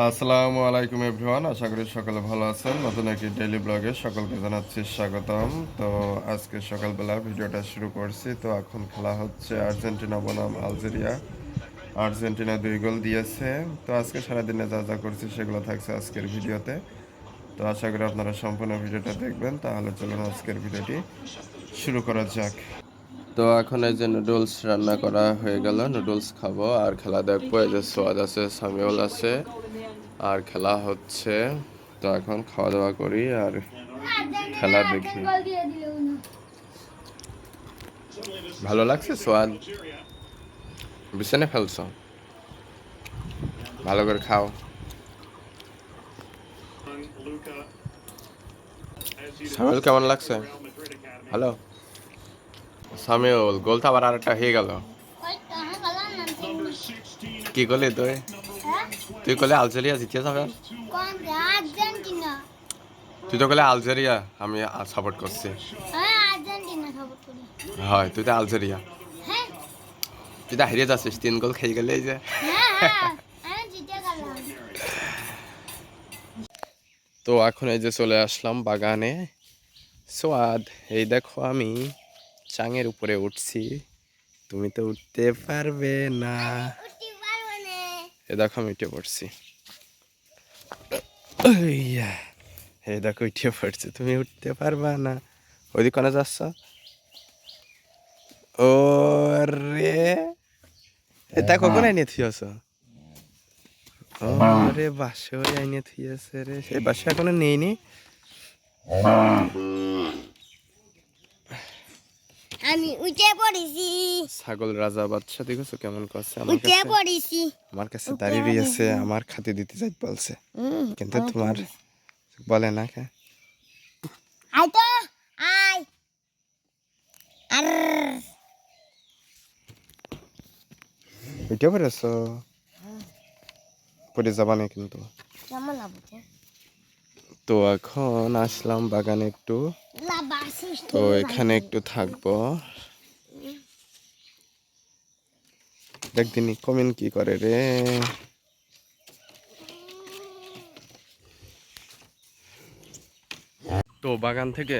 আসসালামু আলাইকুম এভরিওয়ান, আশা করি সকলে ভালো আছেন। নতুন একটি ডেইলি ব্লগে সকলকে জানাচ্ছি স্বাগতম। তো আজকে সকালবেলা ভিডিওটা শুরু করছি। তো এখন খেলা হচ্ছে আর্জেন্টিনা বনাম আলজেরিয়া। আর্জেন্টিনা 2 গোল দিয়েছে। তো আজকে সারাদিনে যা যা করছি সেগুলো থাকছে আজকের ভিডিওতে। তো আশা করি আপনারা সম্পূর্ণ ভিডিওটা দেখবেন। তাহলে চলুন আজকের ভিডিওটি শুরু করা যাক। তো এখন এই যে নুডলস রান্না করা হয়ে গেল, নুডলস খাবো আর খেলা দেখবো। এই যে সোয়াদ আছে, সামিউল আছে আর খেলা হচ্ছে। তো এখন খাওয়া দাওয়া করি আর খেলা দেখি। ভালো লাগছে সোয়াদ? বিছানে ফেলছো? ভালো করে খাও। সামিউল কেমন লাগছে? হ্যালো সামিউল, গোল তো আবার আরেকটা হয়ে গেল। কি করলি তুই? তুই করলে আলজেরিয়া জিতে যাবে। তুই তো করলে আলজেরিয়া, আমি সাপোর্ট করছি। হয়, তুই তো আলজেরিয়া। তুই তো হারিয়ে যাচ্ছিস, 3 গোল খেয়ে গেলে এই যে। তো এখন এই যে চলে আসলাম বাগানে। সোয়াদ, এই দেখো আমি চাঙের উপরে উঠছি, তুমি তো উঠতে পারবে না। এ দেখো আমি উঠে পড়ছি। এই দেখো উঠে পড়ছি, তুমি উঠতে পারবা না। ওইদিক কোনে যাচ্ছ? ও রে, দেখো কোন আইনে থুয়েছ? রে বাসরে আইনে থুয়েছে রে, সেই বাসা এখনো নেইনি। আমি উঠে পড়েছি। ছাগল রাজা বাদশা দেখেছো কেমন করছে? উঠে পড়েছি। আমার কাছে দাঁড়িয়ে রয়েছে, আমার খাতে দিতে যাই বলছে, কিন্তু তোমার বলে না। কে আয় তো আয়। আর উঠে পড়েছো, পড়ে যাবা না কিন্তু। কেমন লাগছে? তো এখন আসলাম বাগানে একটু, তো এখানে একটু থাকবো। দেখদিনি কমেন্ট কি করে রে। তো বাগান থেকে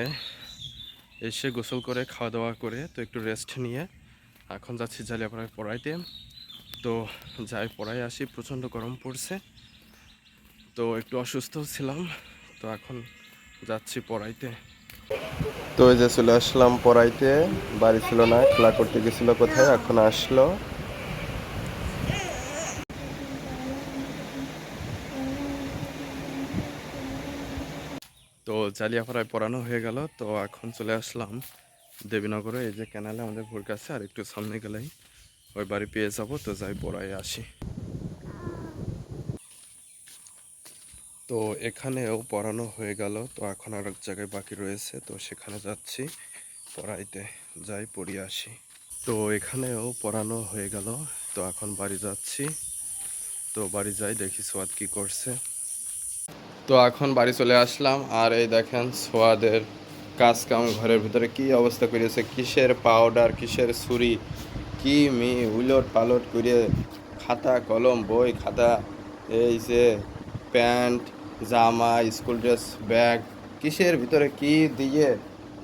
এসে গোসল করে খাওয়া দাওয়া করে তো একটু রেস্ট নিয়ে এখন যাচ্ছি জালিয়াপাড়ায় পড়াইতে। তো যাই পড়াই আসি, প্রচণ্ড গরম পড়ছে, তো একটু অসুস্থ ছিলাম, তো এখন যাচ্ছি পড়াইতে। তো এই যে চলে আসলাম পড়াইতে, বাড়ি ছিল না, খেলা করতে গেছিল কোথায়, এখন আসলো। তো জালিয়াপাড়ায় পড়ানো হয়ে গেল, তো এখন চলে আসলাম দেবীনগরে। এই যে ক্যানালে আমাদের ভোর কাছে, আর একটু সামনে গেলেই ওই বাড়ি পেয়ে যাবো। তো যাই পড়ায় আসি। তো এখানেও পড়ানো হয়ে গেল, তো এখন আর এক জায়গায় বাকি রয়েছে, তো সেখানে যাচ্ছি পড়াইতে, যাই পড়িয়ে আসি। তো এখানেও পড়ানো হয়ে গেল, তো এখন বাড়ি যাচ্ছি। তো বাড়ি যাই, দেখি সোয়াদ কি করছে। তো এখন বাড়ি চলে আসলাম, আর এই দেখেন সোয়াদের কাজ কাম ঘরের ভিতরে কি অবস্থা করেছে, কিসের পাউডার, কিসের ছুরি, কি উলট পালট করে খাতা কলম বই খাতা, এই যে প্যান্ট জামা স্কুল ড্রেস ব্যাগ, কিসের ভিতরে কি দিয়ে।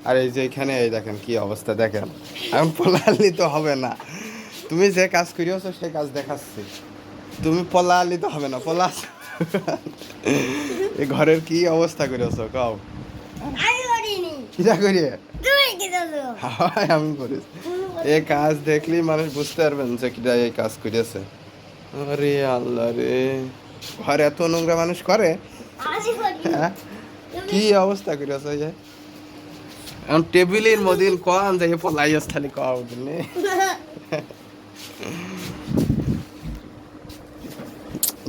আর এই যে এখানে এই দেখেন কি অবস্থা, দেখেন। এখন পলালি তো হবে না, তুমি যে কাজ করিয়েছো সেই কাজ দেখাচ্ছি, তুমি পলালি তো হবে না, পলা। এই ঘরের কি অবস্থা করেছো কও? কিরা করিয়ে হাওয়ায় আমি করিস। এই কাজ দেখলি মানুষ বুঝতে পারবেন যে কিরা এই কাজ করেছে। আরে আল্লাহ রে, ঘর এত নোংরা মানুষ করে? হ্যাঁ, কি অবস্থা করেছে? যে এখন টেবিলের মধ্যে কন যে পলাইস খালি কও দিনে।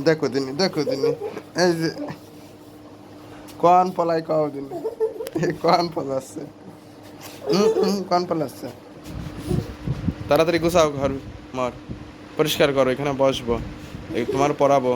দেখো দিনি, দেখো দিনি, এই যে কন পলাই কও দিনি, কন পলাচ্ছে, কন পলাচ্ছে। তাড়াতাড়ি গুছাও ঘর, মার পরিষ্কার করো, এখানে বসবো, তোমার পড়াবো।